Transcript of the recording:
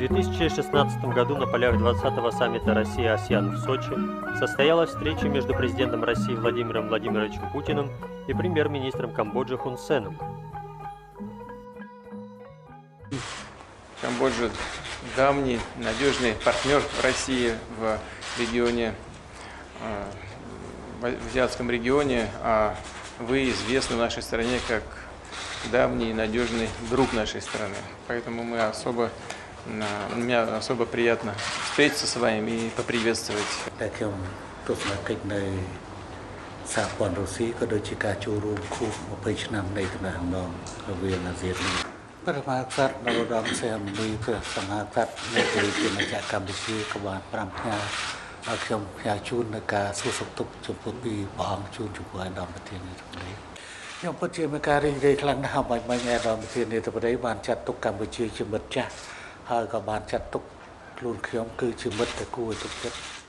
2016 году на полях 20-го саммита Россия-АСЕАН в Сочи состоялась встреча между президентом России Владимиром Владимировичем Путиным и премьер-министром Камбоджи Хун Сеном. Камбоджа давний, надежный партнер России в регионе, в азиатском регионе, а вы известны в нашей стране как давний и надежный друг нашей страны. Поэтому мне особо приятно встретиться с вами и поприветствовать.ខ្ញុំពិតជាមានការរីករាយខ្លាំងណាស់ហើយបាញ់ឯកឧត្តមប្រធាននាយកប្រទេសបានចាត់ទុកកម្ពុជាជាមិត្តចាស់ហើយក៏បានចាត់ទុកខ្លួនខ្ញុំគឺជាមិត្តដែលគួរឲ្យទុកចិត្ត